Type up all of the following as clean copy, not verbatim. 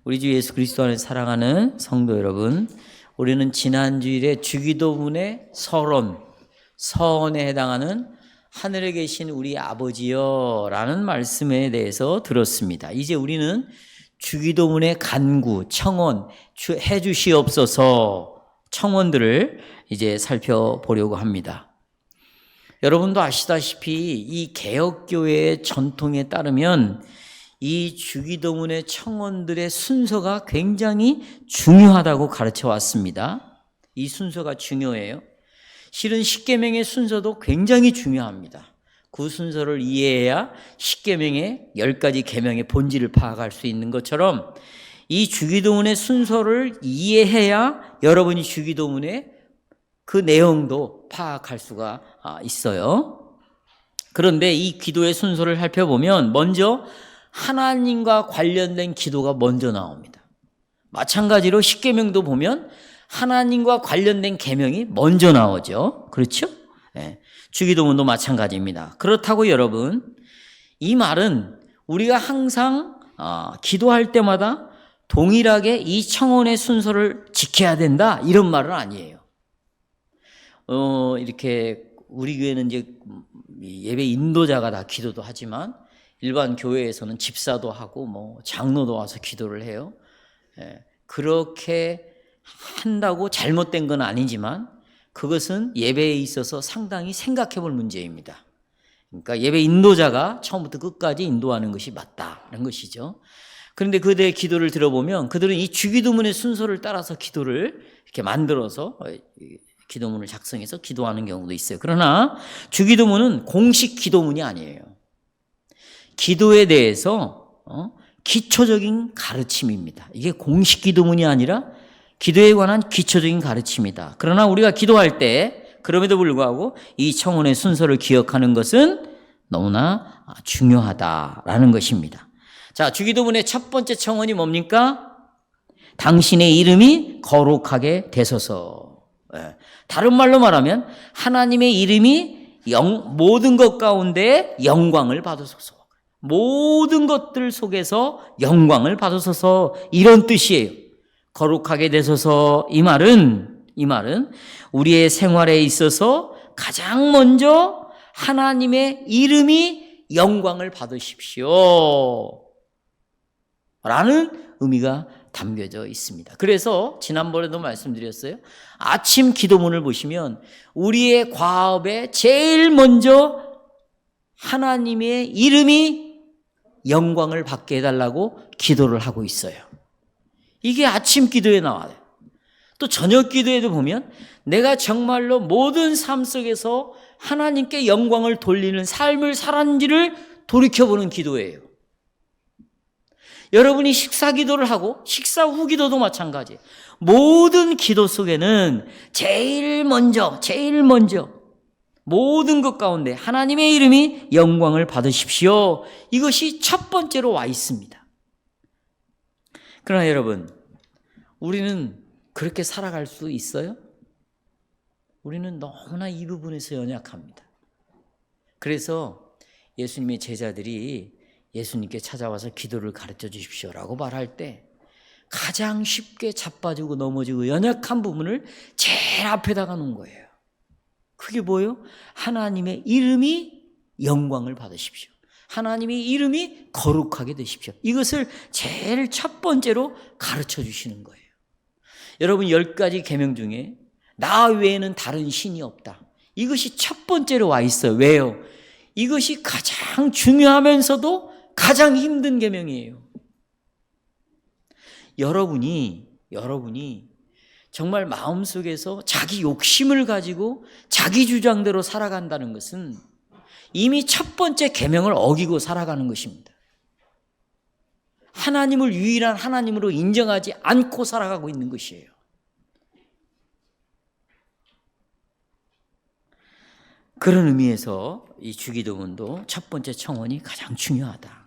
우리 주 예수 그리스도 안에 사랑하는 성도 여러분, 우리는 지난 주일에 주기도문의 서원에 해당하는 하늘에 계신 우리 아버지여 라는 말씀에 대해서 들었습니다. 이제 우리는 주기도문의 간구, 청원, 해주시옵소서 청원들을 이제 살펴보려고 합니다. 여러분도 아시다시피 이 개혁교회의 전통에 따르면 이 주기도문의 청원들의 순서가 굉장히 중요하다고 가르쳐 왔습니다. 이 순서가 중요해요. 실은 십계명의 순서도 굉장히 중요합니다. 그 순서를 이해해야 십계명의 10가지 계명의 본질을 파악할 수 있는 것처럼 이 주기도문의 순서를 이해해야 여러분이 주기도문의 그 내용도 파악할 수가 있어요. 그런데 이 기도의 순서를 살펴보면 먼저 하나님과 관련된 기도가 먼저 나옵니다. 마찬가지로 십계명도 보면 하나님과 관련된 계명이 먼저 나오죠. 그렇죠? 네. 주기도문도 마찬가지입니다. 그렇다고 여러분, 이 말은 우리가 항상 기도할 때마다 동일하게 이 청원의 순서를 지켜야 된다 이런 말은 아니에요. 이렇게 우리 교회는 이제 예배 인도자가 다 기도도 하지만 일반 교회에서는 집사도 하고 장로도 와서 기도를 해요. 그렇게 한다고 잘못된 건 아니지만 그것은 예배에 있어서 상당히 생각해 볼 문제입니다. 그러니까 예배 인도자가 처음부터 끝까지 인도하는 것이 맞다는 것이죠. 그런데 그들의 기도를 들어보면 그들은 이 주기도문의 순서를 따라서 기도를 이렇게 만들어서 기도문을 작성해서 기도하는 경우도 있어요. 그러나 주기도문은 공식 기도문이 아니에요. 기도에 대해서 기초적인 가르침입니다. 이게 공식 기도문이 아니라 기도에 관한 기초적인 가르침이다. 그러나 우리가 기도할 때 그럼에도 불구하고 이 청원의 순서를 기억하는 것은 너무나 중요하다라는 것입니다. 자, 주기도문의 첫 번째 청원이 뭡니까? 당신의 이름이 거룩하게 되소서. 다른 말로 말하면 하나님의 이름이 모든 것 가운데 영광을 받으소서. 모든 것들 속에서 영광을 받으소서 이런 뜻이에요. 거룩하게 되소서 이 말은 우리의 생활에 있어서 가장 먼저 하나님의 이름이 영광을 받으십시오 라는 의미가 담겨져 있습니다. 그래서 지난번에도 말씀드렸어요. 아침 기도문을 보시면 우리의 과업에 제일 먼저 하나님의 이름이 영광을 받게 해달라고 기도를 하고 있어요. 이게 아침 기도에 나와요. 또 저녁 기도에도 보면 내가 정말로 모든 삶 속에서 하나님께 영광을 돌리는 삶을 살았는지를 돌이켜보는 기도예요. 여러분이 식사 기도를 하고 식사 후 기도도 마찬가지예요. 모든 기도 속에는 제일 먼저 모든 것 가운데 하나님의 이름이 영광을 받으십시오. 이것이 첫 번째로 와 있습니다. 그러나 여러분, 우리는 그렇게 살아갈 수 있어요? 우리는 너무나 이 부분에서 연약합니다. 그래서 예수님의 제자들이 예수님께 찾아와서 기도를 가르쳐 주십시오라고 말할 때 가장 쉽게 자빠지고 넘어지고 연약한 부분을 제일 앞에다가 놓은 거예요. 그게 뭐예요? 하나님의 이름이 영광을 받으십시오. 하나님의 이름이 거룩하게 되십시오. 이것을 제일 첫 번째로 가르쳐 주시는 거예요. 여러분 10가지 계명 중에 나 외에는 다른 신이 없다. 이것이 첫 번째로 와 있어요. 왜요? 이것이 가장 중요하면서도 가장 힘든 계명이에요. 여러분이 정말 마음속에서 자기 욕심을 가지고 자기 주장대로 살아간다는 것은 이미 첫 번째 계명을 어기고 살아가는 것입니다. 하나님을 유일한 하나님으로 인정하지 않고 살아가고 있는 것이에요. 그런 의미에서 이 주기도문도 첫 번째 청원이 가장 중요하다.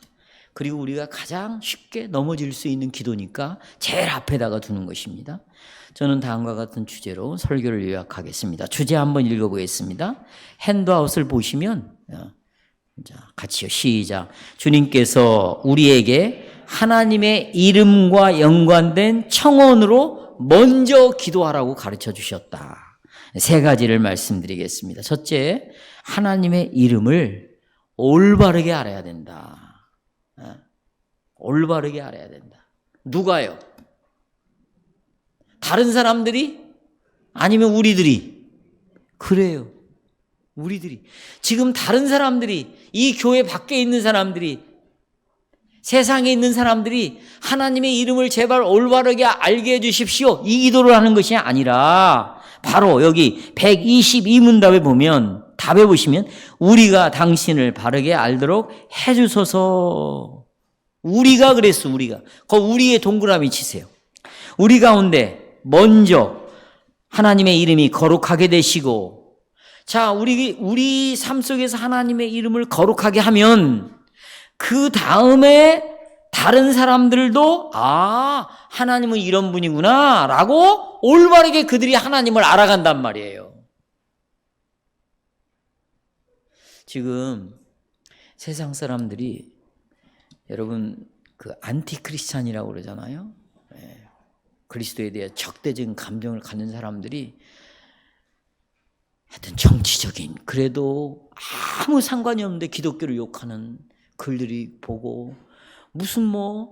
그리고 우리가 가장 쉽게 넘어질 수 있는 기도니까 제일 앞에다가 두는 것입니다. 저는 다음과 같은 주제로 설교를 요약하겠습니다. 주제 한번 읽어보겠습니다. 핸드아웃을 보시면 자, 같이요. 시작. 주님께서 우리에게 하나님의 이름과 연관된 청원으로 먼저 기도하라고 가르쳐 주셨다. 세 가지를 말씀드리겠습니다. 첫째, 하나님의 이름을 올바르게 알아야 된다. 올바르게 알아야 된다. 누가요? 다른 사람들이? 아니면 우리들이? 그래요. 우리들이. 지금 다른 사람들이, 이 교회 밖에 있는 사람들이, 세상에 있는 사람들이 하나님의 이름을 제발 올바르게 알게 해주십시오, 이 기도를 하는 것이 아니라 바로 여기 122문답에 보면, 답에 보시면 우리가 당신을 바르게 알도록 해주소서. 우리가 그랬어. 우리가. 그 우리의 동그라미 치세요. 우리 가운데 먼저 하나님의 이름이 거룩하게 되시고, 자, 우리 삶 속에서 하나님의 이름을 거룩하게 하면 그 다음에 다른 사람들도 하나님은 이런 분이구나 라고 올바르게 그들이 하나님을 알아간단 말이에요. 지금 세상 사람들이, 여러분, 그 안티크리스찬이라고 그러잖아요. 그리스도에 대해 적대적인 감정을 갖는 사람들이 하여튼 정치적인, 그래도 아무 상관이 없는데 기독교를 욕하는 글들이 보고, 무슨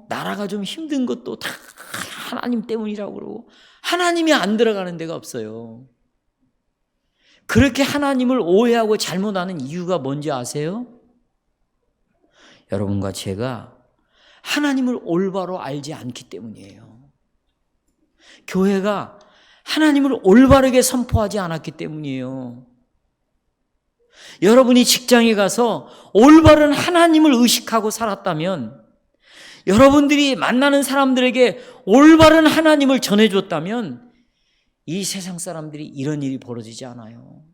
나라가 좀 힘든 것도 다 하나님 때문이라고 그러고, 하나님이 안 들어가는 데가 없어요. 그렇게 하나님을 오해하고 잘못하는 이유가 뭔지 아세요? 여러분과 제가 하나님을 올바로 알지 않기 때문이에요. 교회가 하나님을 올바르게 선포하지 않았기 때문이에요. 여러분이 직장에 가서 올바른 하나님을 의식하고 살았다면, 여러분들이 만나는 사람들에게 올바른 하나님을 전해줬다면 이 세상 사람들이 이런 일이 벌어지지 않아요.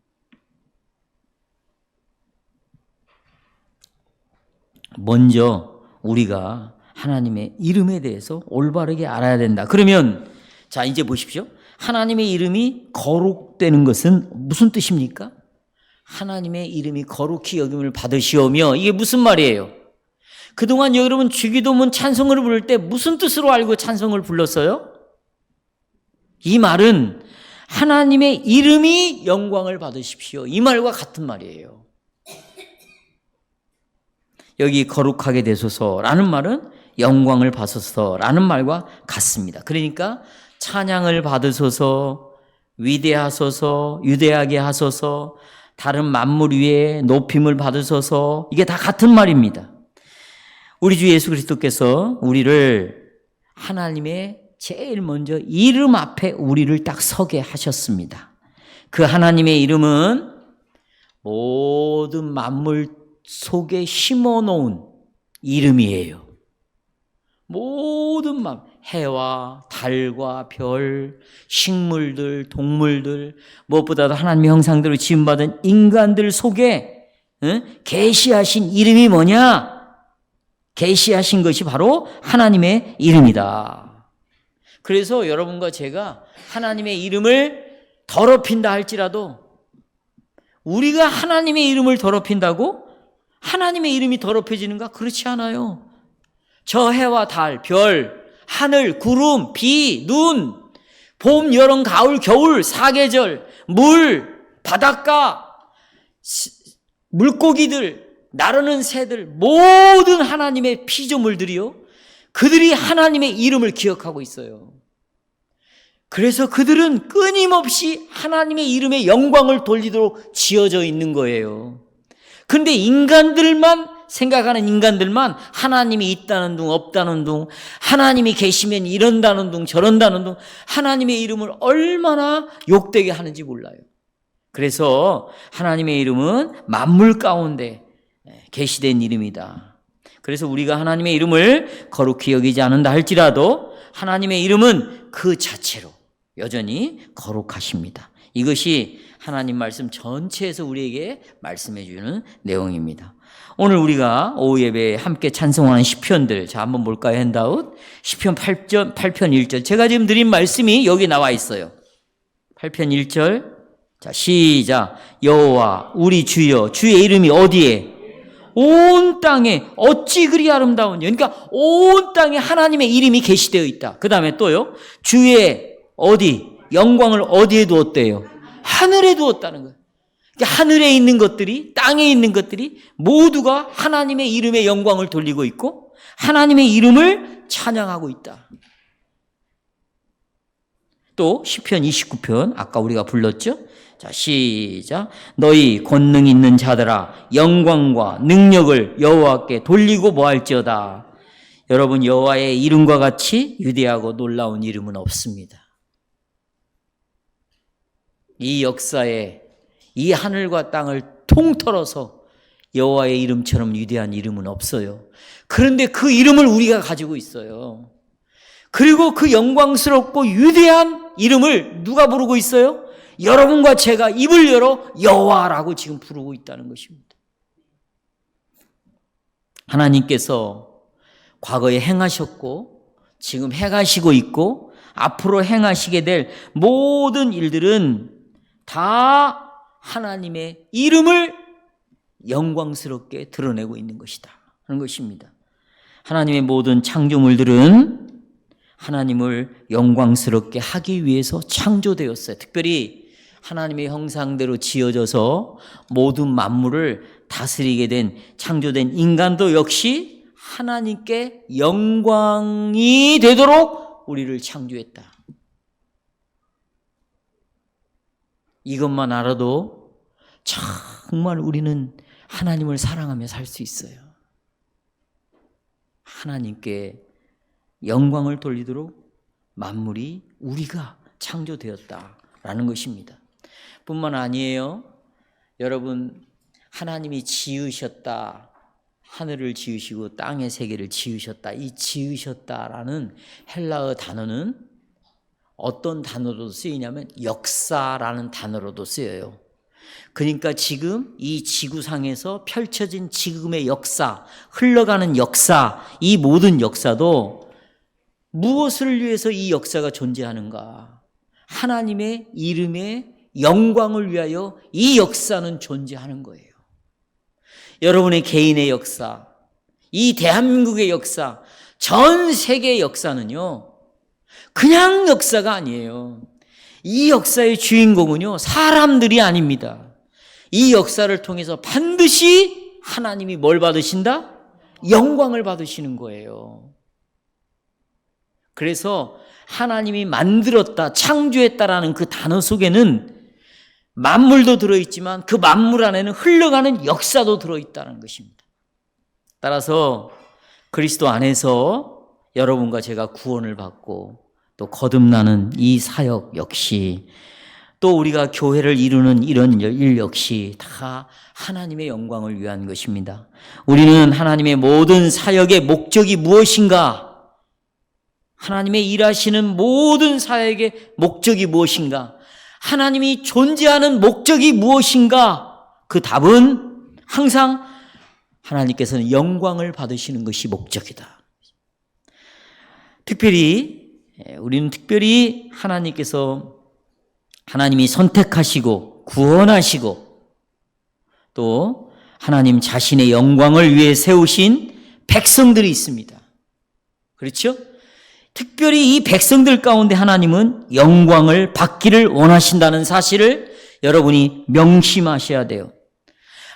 먼저 우리가 하나님의 이름에 대해서 올바르게 알아야 된다. 그러면 자, 이제 보십시오. 하나님의 이름이 거룩되는 것은 무슨 뜻입니까? 하나님의 이름이 거룩히 여김을 받으시오며, 이게 무슨 말이에요? 그동안 여러분 주기도문 찬송을 부를 때 무슨 뜻으로 알고 찬송을 불렀어요? 이 말은 하나님의 이름이 영광을 받으십시오, 이 말과 같은 말이에요. 여기 거룩하게 되소서라는 말은 영광을 받으소서라는 말과 같습니다. 그러니까 찬양을 받으소서, 위대하소서, 유대하게 하소서, 다른 만물 위에 높임을 받으소서, 이게 다 같은 말입니다. 우리 주 예수 그리스도께서 우리를 하나님의 제일 먼저 이름 앞에 우리를 딱 서게 하셨습니다. 그 하나님의 이름은 모든 만물 속에 심어놓은 이름이에요. 모든 해와 달과 별, 식물들, 동물들, 무엇보다도 하나님의 형상대로 지음받은 인간들 속에 계시하신 이름이 뭐냐? 계시하신 것이 바로 하나님의 이름이다. 그래서 여러분과 제가 하나님의 이름을 더럽힌다 할지라도, 우리가 하나님의 이름을 더럽힌다고 하나님의 이름이 더럽혀지는가? 그렇지 않아요. 저 해와 달, 별, 하늘, 구름, 비, 눈, 봄, 여름, 가을, 겨울, 사계절, 물, 바닷가, 물고기들, 나르는 새들, 모든 하나님의 피조물들이요, 그들이 하나님의 이름을 기억하고 있어요. 그래서 그들은 끊임없이 하나님의 이름에 영광을 돌리도록 지어져 있는 거예요. 그런데 생각하는 인간들만 하나님이 있다는 둥 없다는 둥, 하나님이 계시면 이런다는 둥 저런다는 둥, 하나님의 이름을 얼마나 욕되게 하는지 몰라요. 그래서 하나님의 이름은 만물 가운데 계시된 이름이다. 그래서 우리가 하나님의 이름을 거룩히 여기지 않는다 할지라도 하나님의 이름은 그 자체로 여전히 거룩하십니다. 이것이 하나님 말씀 전체에서 우리에게 말씀해 주는 내용입니다. 오늘 우리가 오후 예배에 함께 찬송하는 시편들, 자 한번 볼까요? 핸드아웃 시편 8편 1절. 제가 지금 드린 말씀이 여기 나와 있어요. 8편 1절. 자, 시작. 여호와 우리 주여, 주의 이름이 어디에? 온 땅에 어찌 그리 아름다우냐. 그러니까 온 땅에 하나님의 이름이 계시되어 있다. 그 다음에 또요, 주의 어디 영광을 어디에 두었대요? 하늘에 두었다는 거예요. 그러니까 하늘에 있는 것들이, 땅에 있는 것들이 모두가 하나님의 이름의 영광을 돌리고 있고 하나님의 이름을 찬양하고 있다. 또 시편 29편 아까 우리가 불렀죠? 자, 시작. 너희 권능 있는 자들아 영광과 능력을 여호와께 돌리고 뭐할지어다. 여러분, 여호와의 이름과 같이 위대하고 놀라운 이름은 없습니다. 이 역사에 이 하늘과 땅을 통틀어서 여호와의 이름처럼 위대한 이름은 없어요. 그런데 그 이름을 우리가 가지고 있어요. 그리고 그 영광스럽고 위대한 이름을 누가 부르고 있어요? 여러분과 제가 입을 열어 여호와라고 지금 부르고 있다는 것입니다. 하나님께서 과거에 행하셨고 지금 행하시고 있고 앞으로 행하시게 될 모든 일들은 다 하나님의 이름을 영광스럽게 드러내고 있는 것이다 하는 것입니다. 하나님의 모든 창조물들은 하나님을 영광스럽게 하기 위해서 창조되었어요. 특별히 하나님의 형상대로 지어져서 모든 만물을 다스리게 된 창조된 인간도 역시 하나님께 영광이 되도록 우리를 창조했다. 이것만 알아도 정말 우리는 하나님을 사랑하며 살 수 있어요. 하나님께 영광을 돌리도록 만물이 우리가 창조되었다라는 것입니다. 뿐만 아니에요. 여러분, 하나님이 지으셨다. 하늘을 지으시고 땅의 세계를 지으셨다. 이 지으셨다라는 헬라어 단어는 어떤 단어로 쓰이냐면 역사라는 단어로도 쓰여요. 그러니까 지금 이 지구상에서 펼쳐진 지금의 역사, 흘러가는 역사, 이 모든 역사도 무엇을 위해서 이 역사가 존재하는가? 하나님의 이름의 영광을 위하여 이 역사는 존재하는 거예요. 여러분의 개인의 역사, 이 대한민국의 역사, 전 세계의 역사는요, 그냥 역사가 아니에요. 이 역사의 주인공은요, 사람들이 아닙니다. 이 역사를 통해서 반드시 하나님이 뭘 받으신다? 영광을 받으시는 거예요. 그래서 하나님이 만들었다, 창조했다라는 그 단어 속에는 만물도 들어있지만 그 만물 안에는 흘러가는 역사도 들어있다는 것입니다. 따라서 그리스도 안에서 여러분과 제가 구원을 받고 또 거듭나는 이 사역 역시 또 우리가 교회를 이루는 이런 일 역시 다 하나님의 영광을 위한 것입니다. 우리는 하나님의 모든 사역의 목적이 무엇인가? 하나님의 일하시는 모든 사역의 목적이 무엇인가? 하나님이 존재하는 목적이 무엇인가? 그 답은 항상 하나님께서는 영광을 받으시는 것이 목적이다. 우리는 특별히 하나님이 선택하시고 구원하시고 또 하나님 자신의 영광을 위해 세우신 백성들이 있습니다. 그렇죠? 특별히 이 백성들 가운데 하나님은 영광을 받기를 원하신다는 사실을 여러분이 명심하셔야 돼요.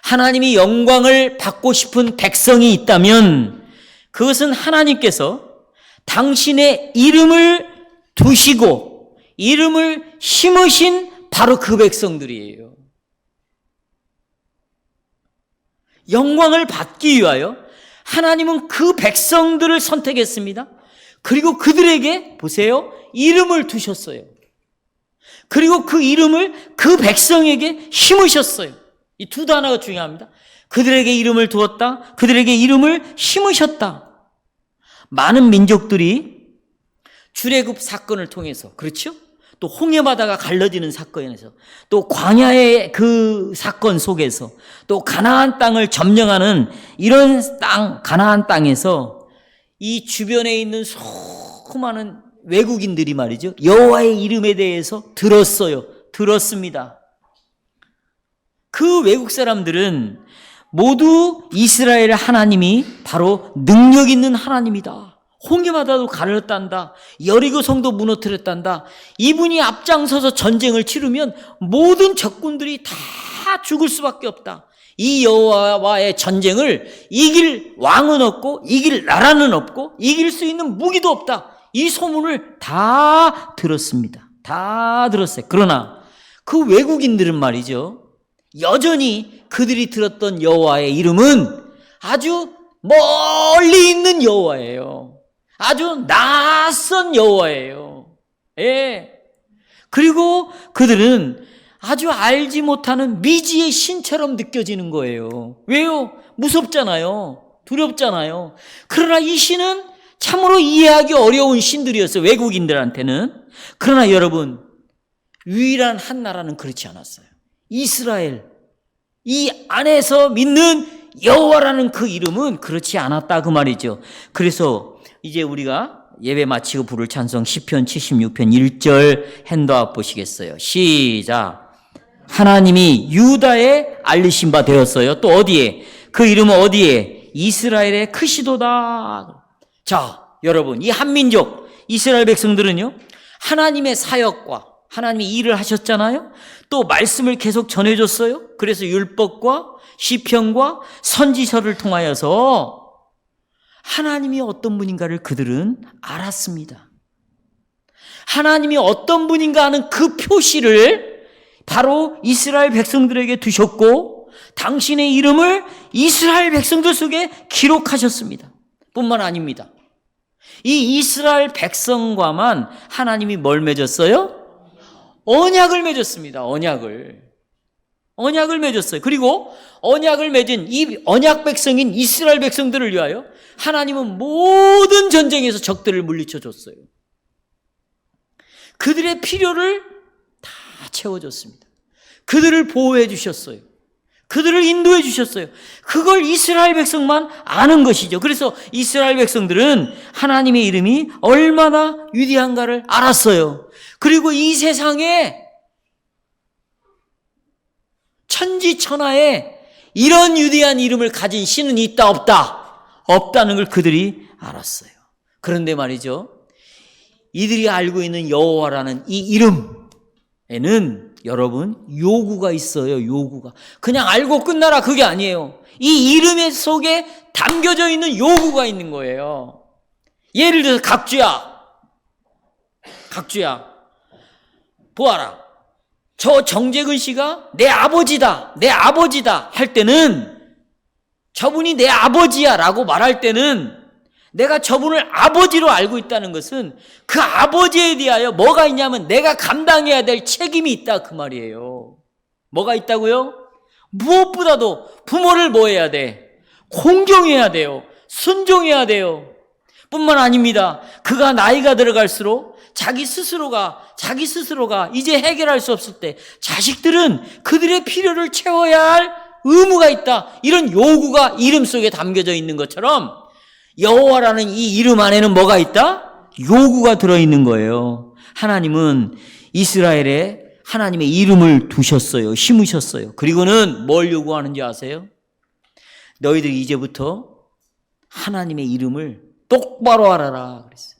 하나님이 영광을 받고 싶은 백성이 있다면 그것은 하나님께서 당신의 이름을 두시고 이름을 심으신 바로 그 백성들이에요. 영광을 받기 위하여 하나님은 그 백성들을 선택했습니다. 그리고 그들에게 보세요, 이름을 두셨어요. 그리고 그 이름을 그 백성에게 심으셨어요. 이 두 단어가 중요합니다. 그들에게 이름을 두었다, 그들에게 이름을 심으셨다. 많은 민족들이 출애굽 사건을 통해서, 그렇죠? 또 홍해바다가 갈라지는 사건에서, 또 광야의 그 사건 속에서, 또 가나안 땅을 점령하는 이런 가나안 땅에서 이 주변에 있는 수많은 외국인들이 말이죠, 여호와의 이름에 대해서 들었습니다. 그 외국 사람들은 모두 이스라엘의 하나님이 바로 능력 있는 하나님이다. 홍해바다도 가르렀단다. 여리고 성도 무너뜨렸단다. 이분이 앞장서서 전쟁을 치르면 모든 적군들이 다 죽을 수밖에 없다. 이 여호와와의 전쟁을 이길 왕은 없고 이길 나라는 없고 이길 수 있는 무기도 없다. 이 소문을 다 들었습니다. 다 들었어요. 그러나 그 외국인들은 말이죠, 여전히 그들이 들었던 여호와의 이름은 아주 멀리 있는 여호와예요. 아주 낯선 여호와예요. 예. 그리고 그들은 아주 알지 못하는 미지의 신처럼 느껴지는 거예요. 왜요? 무섭잖아요. 두렵잖아요. 그러나 이 신은 참으로 이해하기 어려운 신들이었어요. 외국인들한테는. 그러나 여러분, 유일한 한 나라는 그렇지 않았어요. 이스라엘, 이 안에서 믿는 여호와라는 그 이름은 그렇지 않았다 그 말이죠. 그래서 이제 우리가 예배 마치고 부를 찬송 시편 76편 1절 핸드아웃 보시겠어요? 시작. 하나님이 유다에 알리신 바 되었어요. 또 어디에? 그 이름은 어디에? 이스라엘의 크시도다. 자, 여러분, 이 한민족 이스라엘 백성들은요, 하나님의 사역과 하나님이 일을 하셨잖아요. 또 말씀을 계속 전해줬어요. 그래서 율법과 시편과 선지서를 통하여서 하나님이 어떤 분인가를 그들은 알았습니다. 하나님이 어떤 분인가 하는 그 표시를 바로 이스라엘 백성들에게 두셨고 당신의 이름을 이스라엘 백성들 속에 기록하셨습니다. 뿐만 아닙니다. 이 이스라엘 백성과만 하나님이 뭘 맺었어요? 언약을 맺었습니다. 언약을 맺었어요. 그리고 언약을 맺은 이 언약 백성인 이스라엘 백성들을 위하여 하나님은 모든 전쟁에서 적들을 물리쳐 줬어요. 그들의 필요를 다 채워줬습니다. 그들을 보호해 주셨어요. 그들을 인도해 주셨어요. 그걸 이스라엘 백성만 아는 것이죠. 그래서 이스라엘 백성들은 하나님의 이름이 얼마나 위대한가를 알았어요. 그리고 이 세상에 천지천하에 이런 위대한 이름을 가진 신은 있다 없다? 없다는 걸 그들이 알았어요. 그런데 말이죠, 이들이 알고 있는 여호와라는 이 이름에는 여러분 요구가 있어요. 요구가. 그냥 알고 끝나라 그게 아니에요. 이 이름 속에 담겨져 있는 요구가 있는 거예요. 예를 들어서 각주야 보아라, 저 정재근 씨가 내 아버지다 할 때는, 저분이 내 아버지야 라고 말할 때는 내가 저분을 아버지로 알고 있다는 것은 그 아버지에 대하여 뭐가 있냐면 내가 감당해야 될 책임이 있다 그 말이에요. 뭐가 있다고요? 무엇보다도 부모를 뭐 해야 돼? 공경해야 돼요. 순종해야 돼요. 뿐만 아닙니다. 그가 나이가 들어갈수록 자기 스스로가 이제 해결할 수 없을 때 자식들은 그들의 필요를 채워야 할 의무가 있다. 이런 요구가 이름 속에 담겨져 있는 것처럼 여호와라는 이 이름 안에는 뭐가 있다? 요구가 들어있는 거예요. 하나님은 이스라엘에 하나님의 이름을 두셨어요. 심으셨어요. 그리고는 뭘 요구하는지 아세요? 너희들이 이제부터 하나님의 이름을 똑바로 알아라 그랬어요.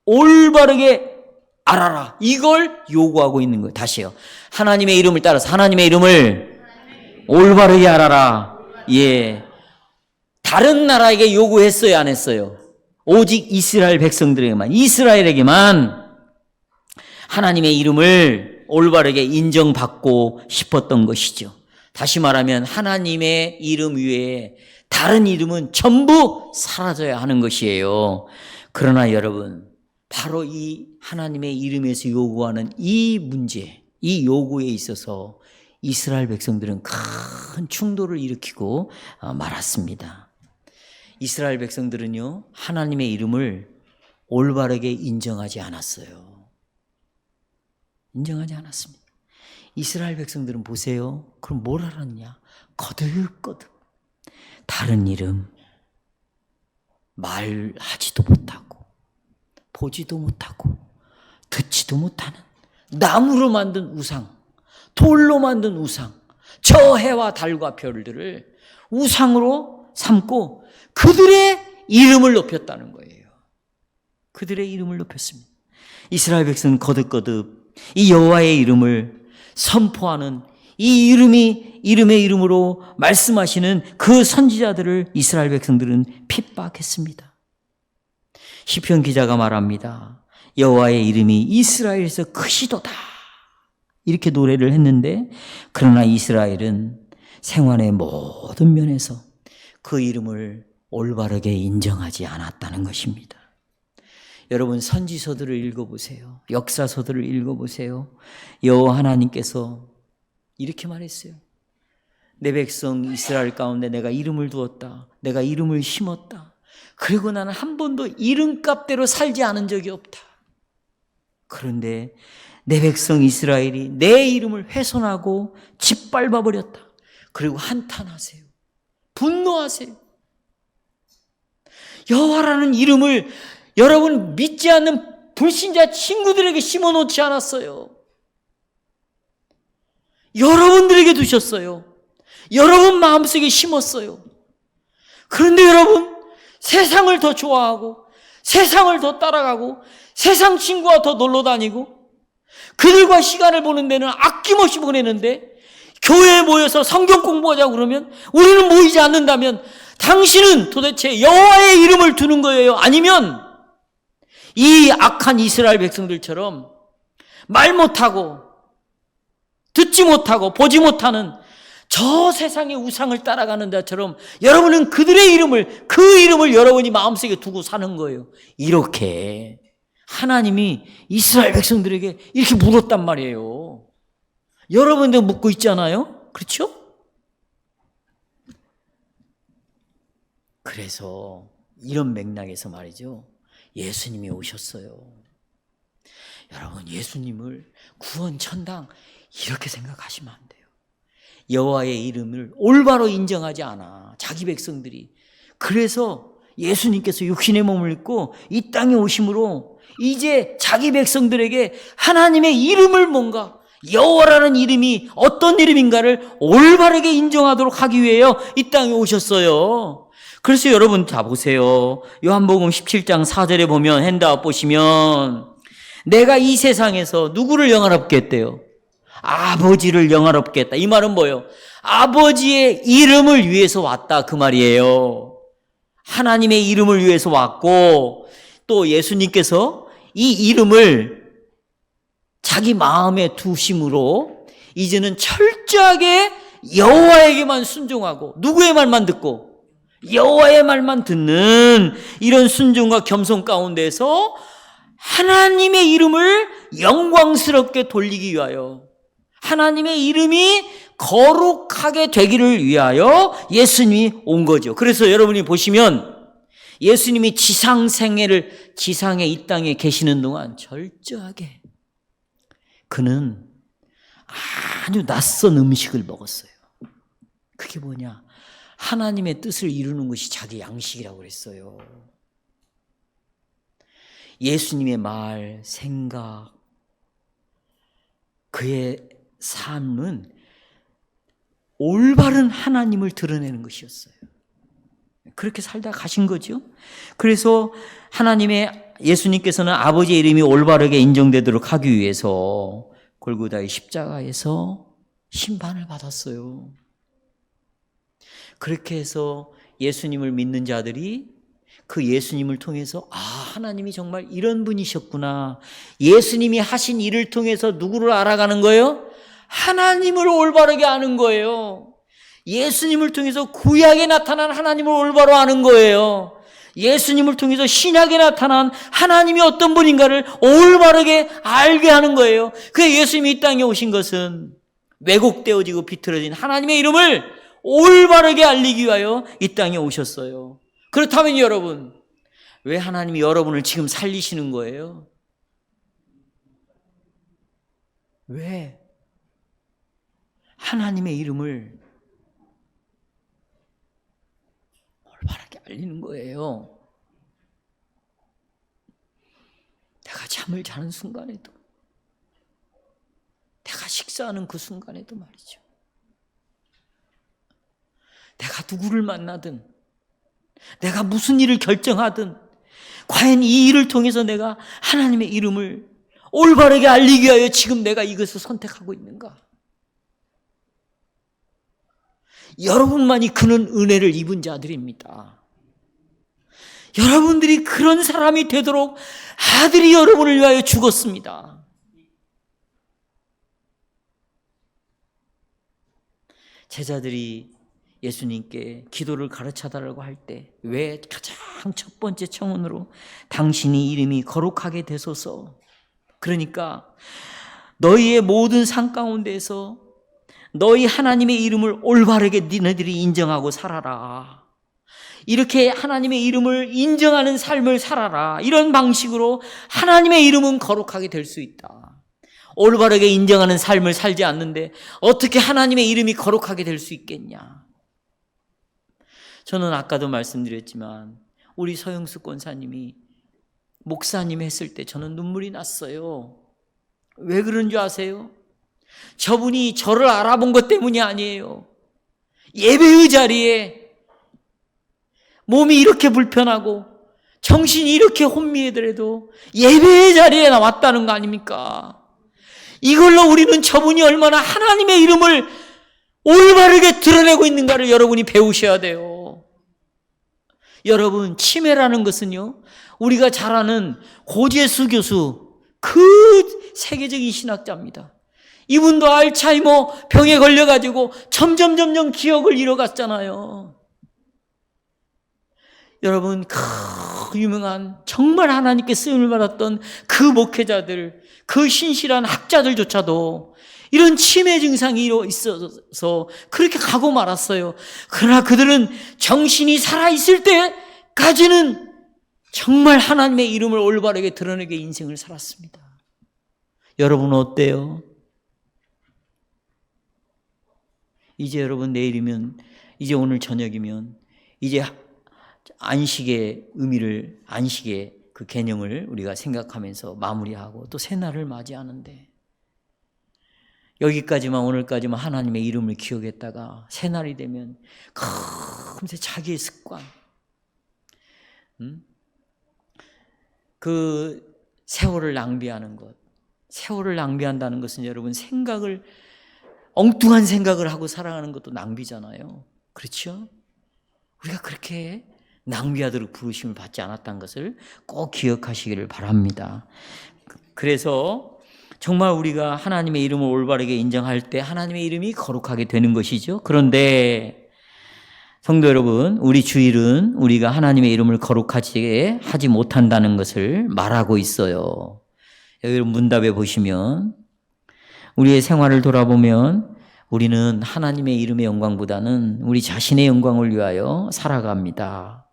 올바르게 알아라. 이걸 요구하고 있는 거예요. 다시요. 하나님의 이름을 따라서 하나님의 이름을 올바르게 알아라. 예. 다른 나라에게 요구했어요, 안 했어요? 오직 이스라엘 백성들에게만, 이스라엘에게만 하나님의 이름을 올바르게 인정받고 싶었던 것이죠. 다시 말하면 하나님의 이름 외에 다른 이름은 전부 사라져야 하는 것이에요. 그러나 여러분, 바로 이 하나님의 이름에서 요구하는 이 문제, 이 요구에 있어서 이스라엘 백성들은 큰 충돌을 일으키고 말았습니다. 이스라엘 백성들은요, 하나님의 이름을 올바르게 인정하지 않았어요. 인정하지 않았습니다. 이스라엘 백성들은 보세요. 그럼 뭘 알았냐? 거듭거듭 다른 이름, 말하지도 못하고 보지도 못하고 듣지도 못하는 나무로 만든 우상, 돌로 만든 우상, 저 해와 달과 별들을 우상으로 삼고 그들의 이름을 높였다는 거예요. 그들의 이름을 높였습니다. 이스라엘 백성은 거듭거듭 이 여호와의 이름을 선포하는 이 이름의 이름으로 말씀하시는 그 선지자들을 이스라엘 백성들은 핍박했습니다. 시편 기자가 말합니다. 여호와의 이름이 이스라엘에서 크시도다. 이렇게 노래를 했는데 그러나 이스라엘은 생활의 모든 면에서 그 이름을 올바르게 인정하지 않았다는 것입니다. 여러분 선지서들을 읽어보세요. 역사서들을 읽어보세요. 여호와 하나님께서 이렇게 말했어요. 내 백성 이스라엘 가운데 내가 이름을 두었다. 내가 이름을 심었다. 그리고 나는 한 번도 이름값대로 살지 않은 적이 없다. 그런데 내 백성 이스라엘이 내 이름을 훼손하고 짓밟아 버렸다. 그리고 한탄하세요. 분노하세요. 여호와라는 이름을 여러분 믿지 않는 불신자 친구들에게 심어놓지 않았어요. 여러분들에게 두셨어요. 여러분 마음속에 심었어요. 그런데 여러분 세상을 더 좋아하고 세상을 더 따라가고 세상 친구와 더 놀러 다니고 그들과 시간을 보는 데는 아낌없이 보내는데 교회에 모여서 성경 공부하자고 그러면 우리는 모이지 않는다면 당신은 도대체 여호와의 이름을 두는 거예요? 아니면 이 악한 이스라엘 백성들처럼 말 못하고 듣지 못하고 보지 못하는 저 세상의 우상을 따라가는 자처럼 여러분은 그들의 이름을 그 이름을 여러분이 마음속에 두고 사는 거예요. 이렇게 하나님이 이스라엘 백성들에게 이렇게 물었단 말이에요. 여러분도 묻고 있잖아요. 그렇죠? 그래서 이런 맥락에서 말이죠. 예수님이 오셨어요. 여러분 예수님을 구원 천당 이렇게 생각하시면 안 돼요. 여호와의 이름을 올바로 인정하지 않아 자기 백성들이. 그래서 예수님께서 육신의 몸을 입고 이 땅에 오심으로 이제 자기 백성들에게 하나님의 이름을 뭔가 여호와라는 이름이 어떤 이름인가를 올바르게 인정하도록 하기 위해요 이 땅에 오셨어요. 그래서 여러분 다 보세요. 요한복음 17장 4절에 보면 핸드아웃 보시면 내가 이 세상에서 누구를 영화롭게 했대요? 아버지를 영화롭게 했다. 이 말은 뭐예요? 아버지의 이름을 위해서 왔다 그 말이에요. 하나님의 이름을 위해서 왔고 또 예수님께서 이 이름을 자기 마음에 두심으로 이제는 철저하게 여호와에게만 순종하고 누구의 말만 듣고 여호와의 말만 듣는 이런 순종과 겸손 가운데서 하나님의 이름을 영광스럽게 돌리기 위하여 하나님의 이름이 거룩하게 되기를 위하여 예수님이 온 거죠. 그래서 여러분이 보시면 예수님이 지상에 이 땅에 계시는 동안 철저하게 그는 아주 낯선 음식을 먹었어요. 그게 뭐냐? 하나님의 뜻을 이루는 것이 자기 양식이라고 그랬어요. 예수님의 말, 생각, 그의 삶은 올바른 하나님을 드러내는 것이었어요. 그렇게 살다 가신 거죠. 그래서 예수님께서는 아버지의 이름이 올바르게 인정되도록 하기 위해서 골고다의 십자가에서 심판을 받았어요. 그렇게 해서 예수님을 믿는 자들이 그 예수님을 통해서 하나님이 정말 이런 분이셨구나. 예수님이 하신 일을 통해서 누구를 알아가는 거예요? 하나님을 올바르게 아는 거예요. 예수님을 통해서 구약에 나타난 하나님을 올바로 아는 거예요. 예수님을 통해서 신약에 나타난 하나님이 어떤 분인가를 올바르게 알게 하는 거예요. 그 예수님이 이 땅에 오신 것은 왜곡되어지고 비틀어진 하나님의 이름을 올바르게 알리기 위하여 이 땅에 오셨어요. 그렇다면 여러분, 왜 하나님이 여러분을 지금 살리시는 거예요? 왜? 하나님의 이름을 올바르게 알리는 거예요. 내가 잠을 자는 순간에도, 내가 식사하는 그 순간에도 말이죠. 내가 누구를 만나든, 내가 무슨 일을 결정하든, 과연 이 일을 통해서 내가 하나님의 이름을 올바르게 알리기 위하여 지금 내가 이것을 선택하고 있는가? 여러분만이 그런 은혜를 입은 자들입니다. 여러분들이 그런 사람이 되도록 아들이 여러분을 위하여 죽었습니다. 제자들이 예수님께 기도를 가르쳐달라고 할 때 왜 가장 첫 번째 청원으로 당신이 이름이 거룩하게 되소서, 그러니까 너희의 모든 상 가운데서 너희 하나님의 이름을 올바르게 너희들이 인정하고 살아라, 이렇게 하나님의 이름을 인정하는 삶을 살아라, 이런 방식으로 하나님의 이름은 거룩하게 될 수 있다. 올바르게 인정하는 삶을 살지 않는데 어떻게 하나님의 이름이 거룩하게 될 수 있겠냐? 저는 아까도 말씀드렸지만 우리 서영수 권사님이 목사님 했을 때 저는 눈물이 났어요. 왜 그런 줄 아세요? 저분이 저를 알아본 것 때문이 아니에요. 예배의 자리에 몸이 이렇게 불편하고 정신이 이렇게 혼미하더라도 예배의 자리에 나왔다는 거 아닙니까? 이걸로 우리는 저분이 얼마나 하나님의 이름을 올바르게 드러내고 있는가를 여러분이 배우셔야 돼요. 여러분, 치매라는 것은요, 우리가 잘 아는 고재수 교수, 그 세계적인 신학자입니다. 이분도 알츠하이머 병에 걸려가지고 점점 기억을 잃어갔잖아요. 여러분, 그 유명한 정말 하나님께 쓰임을 받았던 그 목회자들, 그 신실한 학자들조차도 이런 치매 증상이 있어서 그렇게 가고 말았어요. 그러나 그들은 정신이 살아있을 때까지는 정말 하나님의 이름을 올바르게 드러내게 인생을 살았습니다. 여러분은 어때요? 이제 여러분 내일이면, 이제 오늘 저녁이면 이제 안식의 의미를, 안식의 그 개념을 우리가 생각하면서 마무리하고 또 새날을 맞이하는데, 여기까지만, 오늘까지만 하나님의 이름을 기억했다가 새날이 되면 금세 자기의 습관, 그 세월을 낭비하는 것, 세월을 낭비한다는 것은 여러분 엉뚱한 생각을 하고 살아가는 것도 낭비잖아요. 그렇죠? 우리가 그렇게 낭비하도록 부르심을 받지 않았다는 것을 꼭 기억하시기를 바랍니다. 그래서 정말 우리가 하나님의 이름을 올바르게 인정할 때 하나님의 이름이 거룩하게 되는 것이죠. 그런데 성도 여러분, 우리 주일은 우리가 하나님의 이름을 거룩하게 하지 못한다는 것을 말하고 있어요. 여기 문답에 보시면 우리의 생활을 돌아보면 우리는 하나님의 이름의 영광보다는 우리 자신의 영광을 위하여 살아갑니다.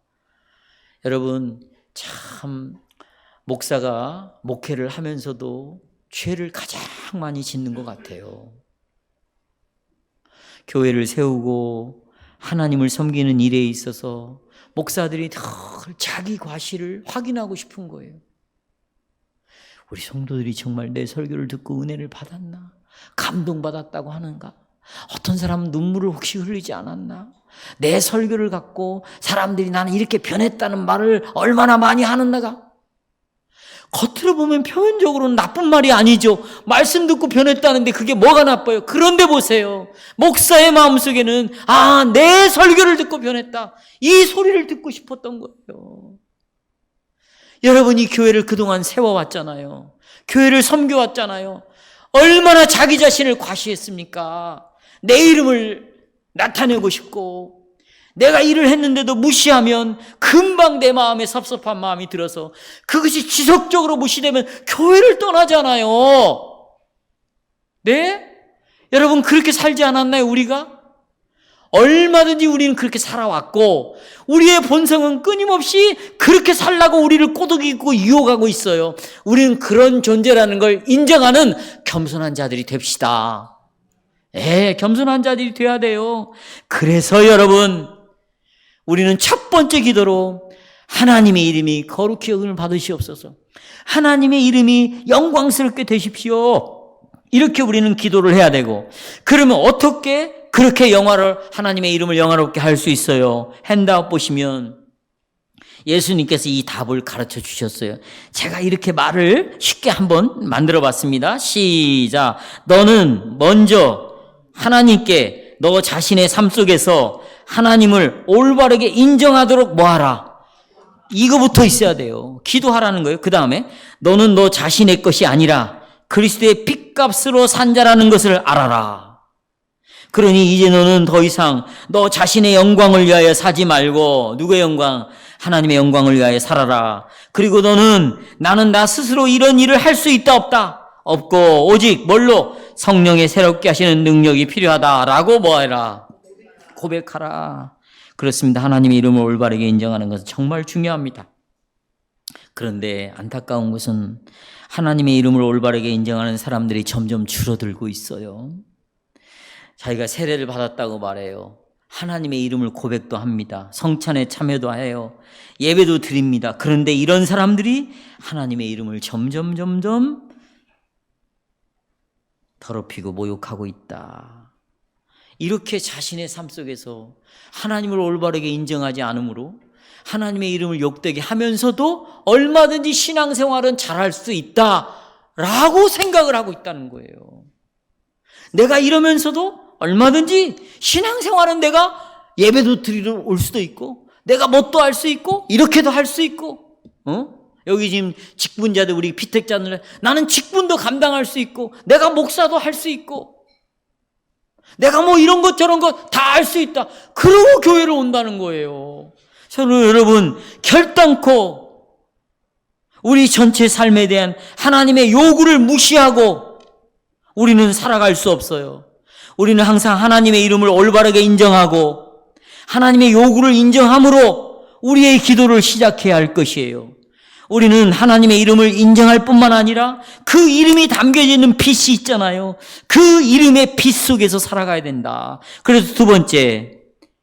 여러분, 참 목사가 목회를 하면서도 죄를 가장 많이 짓는 것 같아요. 교회를 세우고 하나님을 섬기는 일에 있어서 목사들이 늘 자기 과실을 확인하고 싶은 거예요. 우리 성도들이 정말 내 설교를 듣고 은혜를 받았나? 감동받았다고 하는가? 어떤 사람은 눈물을 혹시 흘리지 않았나? 내 설교를 갖고 사람들이 나는 이렇게 변했다는 말을 얼마나 많이 하는가? 겉으로 보면 표면적으로는 나쁜 말이 아니죠. 말씀 듣고 변했다는데 그게 뭐가 나빠요? 그런데 보세요. 목사의 마음속에는 내 설교를 듣고 변했다, 이 소리를 듣고 싶었던 거예요. 여러분이 교회를 그동안 세워왔잖아요. 교회를 섬겨왔잖아요. 얼마나 자기 자신을 과시했습니까? 내 이름을 나타내고 싶고, 내가 일을 했는데도 무시하면 금방 내 마음에 섭섭한 마음이 들어서 그것이 지속적으로 무시되면 교회를 떠나잖아요. 네? 여러분, 그렇게 살지 않았나요, 우리가? 얼마든지 우리는 그렇게 살아왔고, 우리의 본성은 끊임없이 그렇게 살라고 우리를 꼬드기고 유혹하고 있어요. 우리는 그런 존재라는 걸 인정하는 겸손한 자들이 됩시다. 겸손한 자들이 돼야 돼요. 그래서 여러분, 우리는 첫 번째 기도로 하나님의 이름이 거룩히 여김을 받으시옵소서, 하나님의 이름이 영광스럽게 되십시오, 이렇게 우리는 기도를 해야 되고, 그러면 어떻게 그렇게 하나님의 이름을 영화롭게 할 수 있어요. 핸드아웃 보시면 예수님께서 이 답을 가르쳐 주셨어요. 제가 이렇게 말을 쉽게 한번 만들어 봤습니다. 시작. 너는 먼저 하나님께 너 자신의 삶 속에서 하나님을 올바르게 인정하도록 뭐하라? 이거부터 있어야 돼요. 기도하라는 거예요. 그 다음에 너는 너 자신의 것이 아니라 그리스도의 핏값으로 산 자라는 것을 알아라. 그러니 이제 너는 더 이상 너 자신의 영광을 위하여 사지 말고 누구의 영광? 하나님의 영광을 위하여 살아라. 그리고 나는 나 스스로 이런 일을 할 수 있다 없다? 없고 오직 뭘로? 성령의 새롭게 하시는 능력이 필요하다라고 뭐해라? 고백하라. 그렇습니다. 하나님의 이름을 올바르게 인정하는 것은 정말 중요합니다. 그런데 안타까운 것은 하나님의 이름을 올바르게 인정하는 사람들이 점점 줄어들고 있어요. 자기가 세례를 받았다고 말해요. 하나님의 이름을 고백도 합니다. 성찬에 참여도 해요. 예배도 드립니다. 그런데 이런 사람들이 하나님의 이름을 점점 더럽히고 모욕하고 있다. 이렇게 자신의 삶 속에서 하나님을 올바르게 인정하지 않으므로 하나님의 이름을 욕되게 하면서도 얼마든지 신앙생활은 잘할 수 있다라고 생각을 하고 있다는 거예요. 내가 이러면서도 얼마든지 신앙생활은 내가 예배도 드리러 올 수도 있고 내가 뭣도 할 수 있고 이렇게도 할 수 있고 여기 지금 직분자들 우리 피택자들 나는 직분도 감당할 수 있고 내가 목사도 할 수 있고 내가 뭐 이런 것 저런 것 다 할 수 있다. 그러고 교회를 온다는 거예요. 저는 여러분 결단코 우리 전체 삶에 대한 하나님의 요구를 무시하고 우리는 살아갈 수 없어요. 우리는 항상 하나님의 이름을 올바르게 인정하고 하나님의 요구를 인정함으로 우리의 기도를 시작해야 할 것이에요. 우리는 하나님의 이름을 인정할 뿐만 아니라 그 이름이 담겨져 있는 빛이 있잖아요. 그 이름의 빛 속에서 살아가야 된다. 그래서 두 번째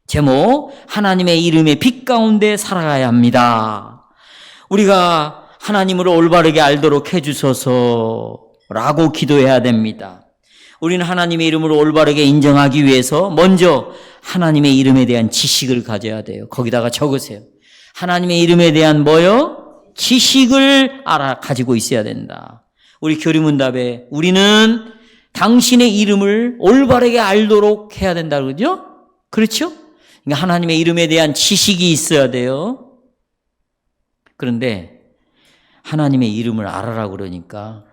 제목, 하나님의 이름의 빛 가운데 살아가야 합니다. 우리가 하나님을 올바르게 알도록 해주소서라고 기도해야 됩니다. 우리는 하나님의 이름을 올바르게 인정하기 위해서 먼저 하나님의 이름에 대한 지식을 가져야 돼요. 거기다가 적으세요. 하나님의 이름에 대한 뭐요? 지식을 가지고 있어야 된다. 우리 교리문답에 우리는 당신의 이름을 올바르게 알도록 해야 된다 그러죠? 그렇죠? 그러니까 하나님의 이름에 대한 지식이 있어야 돼요. 그런데 하나님의 이름을 알아라 그러니까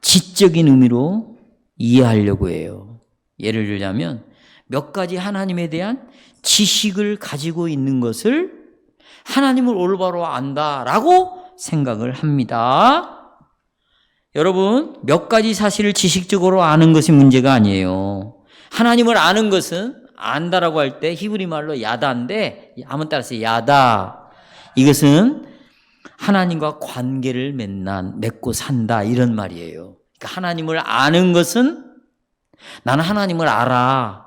지적인 의미로 이해하려고 해요. 예를 들자면 몇 가지 하나님에 대한 지식을 가지고 있는 것을 하나님을 올바로 안다라고 생각을 합니다. 여러분, 몇 가지 사실을 지식적으로 아는 것이 문제가 아니에요. 하나님을 아는 것은 안다라고 할 때 히브리 말로 야다인데 한번 따라서 야다. 이것은 하나님과 관계를 맺고 산다 이런 말이에요. 그러니까 하나님을 아는 것은 나는 하나님을 알아.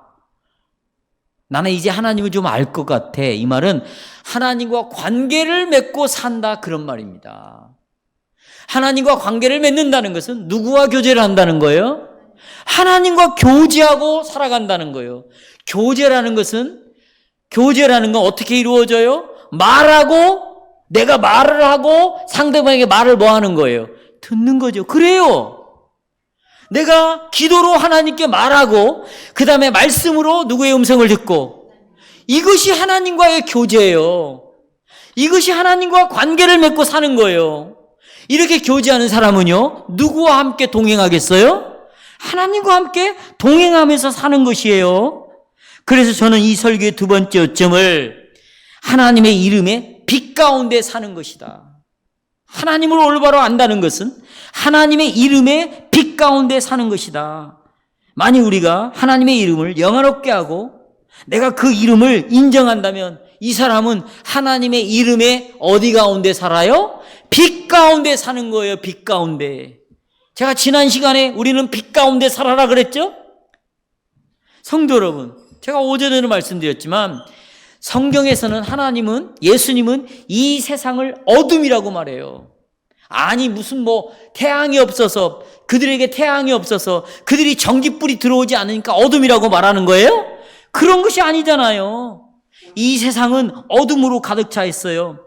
나는 이제 하나님을 좀 알 것 같아. 이 말은 하나님과 관계를 맺고 산다 그런 말입니다. 하나님과 관계를 맺는다는 것은 누구와 교제를 한다는 거예요? 하나님과 교제하고 살아간다는 거예요. 교제라는 건 어떻게 이루어져요? 내가 말을 하고 상대방에게 말을 뭐 하는 거예요? 듣는 거죠. 그래요. 내가 기도로 하나님께 말하고 그 다음에 말씀으로 누구의 음성을 듣고 이것이 하나님과의 교제예요. 이것이 하나님과 관계를 맺고 사는 거예요. 이렇게 교제하는 사람은요, 누구와 함께 동행하겠어요? 하나님과 함께 동행하면서 사는 것이에요. 그래서 저는 이 설교의 두 번째 요점을 하나님의 이름의 빛 가운데 사는 것이다. 하나님을 올바로 안다는 것은 하나님의 이름의 빛 가운데 사는 것이다. 만약 우리가 하나님의 이름을 영화롭게 하고 내가 그 이름을 인정한다면 이 사람은 하나님의 이름의 어디 가운데 살아요? 빛 가운데 사는 거예요. 빛 가운데. 제가 지난 시간에 우리는 빛 가운데 살아라 그랬죠? 성도 여러분, 제가 오전에는 말씀드렸지만 성경에서는 예수님은 이 세상을 어둠이라고 말해요. 아니 무슨 태양이 없어서 그들에게 태양이 없어서 그들이 전기불이 들어오지 않으니까 어둠이라고 말하는 거예요? 그런 것이 아니잖아요. 이 세상은 어둠으로 가득 차 있어요.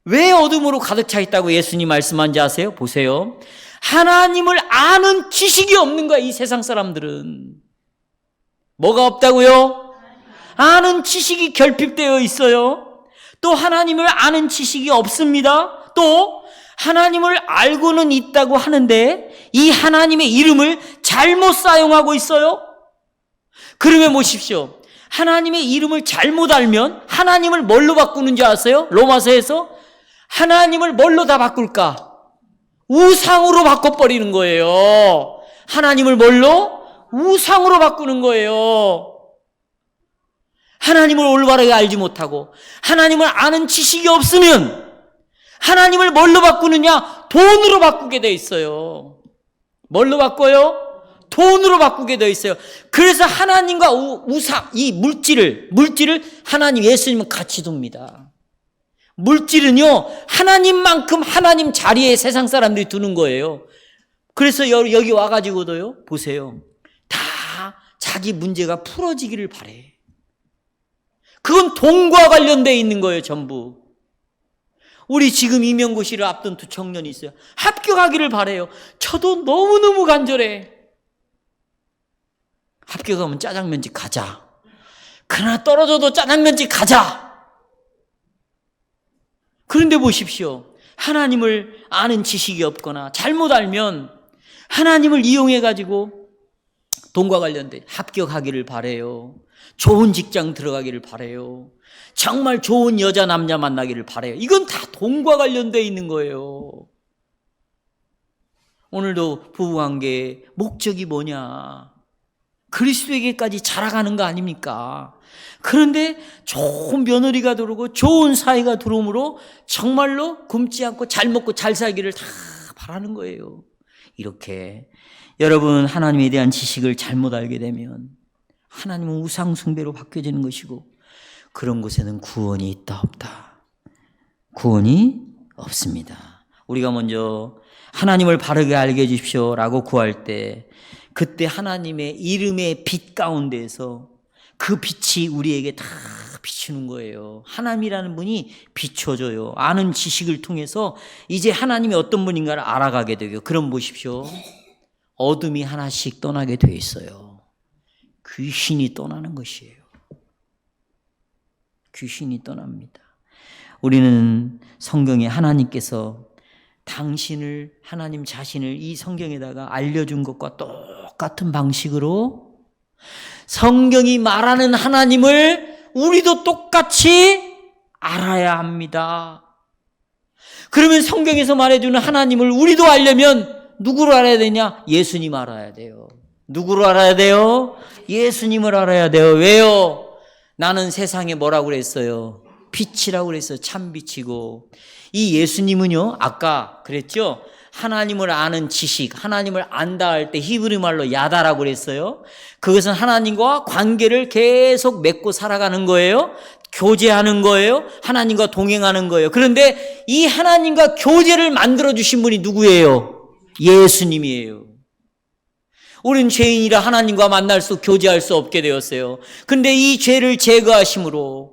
왜 어둠으로 가득 차 있다고 예수님 말씀한지 아세요? 보세요. 하나님을 아는 지식이 없는 거야, 이 세상 사람들은. 뭐가 없다고요? 아는 지식이 결핍되어 있어요. 또 하나님을 아는 지식이 없습니다. 또 하나님을 알고는 있다고 하는데 이 하나님의 이름을 잘못 사용하고 있어요. 그러면 보십시오. 하나님의 이름을 잘못 알면 하나님을 뭘로 바꾸는지 아세요? 로마서에서 하나님을 뭘로 다 바꿀까? 우상으로 바꿔버리는 거예요. 하나님을 뭘로? 우상으로 바꾸는 거예요. 하나님을 올바르게 알지 못하고 하나님을 아는 지식이 없으면 하나님을 뭘로 바꾸느냐? 돈으로 바꾸게 돼 있어요. 뭘로 바꿔요? 돈으로 바꾸게 돼 있어요. 그래서 하나님과 우상, 이 물질을 하나님, 예수님은 같이 둡니다. 물질은요, 하나님만큼 하나님 자리에 세상 사람들이 두는 거예요. 그래서 여기 와가지고도요, 보세요. 다 자기 문제가 풀어지기를 바래. 그건 돈과 관련되어 있는 거예요, 전부. 우리 지금 임용고시를 앞둔 두 청년이 있어요. 합격하기를 바래요. 저도 너무너무 간절해. 합격하면 짜장면집 가자. 그러나 떨어져도 짜장면집 가자. 그런데 보십시오. 하나님을 아는 지식이 없거나 잘못 알면 하나님을 이용해가지고 돈과 관련된 합격하기를 바래요. 좋은 직장 들어가기를 바래요. 정말 좋은 여자 남자 만나기를 바래요. 이건 다 돈과 관련되어 있는 거예요. 오늘도 부부관계의 목적이 뭐냐? 그리스도에게까지 자라가는 거 아닙니까? 그런데 좋은 며느리가 들어오고 좋은 사이가 들어오므로 정말로 굶지 않고 잘 먹고 잘 살기를 다 바라는 거예요. 이렇게 여러분 하나님에 대한 지식을 잘못 알게 되면 하나님은 우상 숭배로 바뀌어지는 것이고 그런 곳에는 구원이 있다 없다. 구원이 없습니다. 우리가 먼저 하나님을 바르게 알게 해주십시오라고 구할 때 그때 하나님의 이름의 빛 가운데에서 그 빛이 우리에게 다 비추는 거예요. 하나님이라는 분이 비춰줘요. 아는 지식을 통해서 이제 하나님이 어떤 분인가를 알아가게 되고 그럼 보십시오. 어둠이 하나씩 떠나게 돼 있어요. 귀신이 떠나는 것이에요. 귀신이 떠납니다. 우리는 성경에 하나님께서 당신을 하나님 자신을 이 성경에다가 알려준 것과 똑같은 방식으로 성경이 말하는 하나님을 우리도 똑같이 알아야 합니다. 그러면 성경에서 말해주는 하나님을 우리도 알려면 누구를 알아야 되냐? 예수님 알아야 돼요. 누구를 알아야 돼요? 예수님을 알아야 돼요. 왜요? 나는 세상에 뭐라고 그랬어요? 빛이라고 그랬어요. 참 빛이고. 이 예수님은요, 아까 그랬죠? 하나님을 아는 지식, 하나님을 안다 할 때 히브리 말로 야다라고 그랬어요. 그것은 하나님과 관계를 계속 맺고 살아가는 거예요. 교제하는 거예요. 하나님과 동행하는 거예요. 그런데 이 하나님과 교제를 만들어주신 분이 누구예요? 예수님이에요. 우린 죄인이라 하나님과 만날 수, 교제할 수 없게 되었어요. 근데 이 죄를 제거하심으로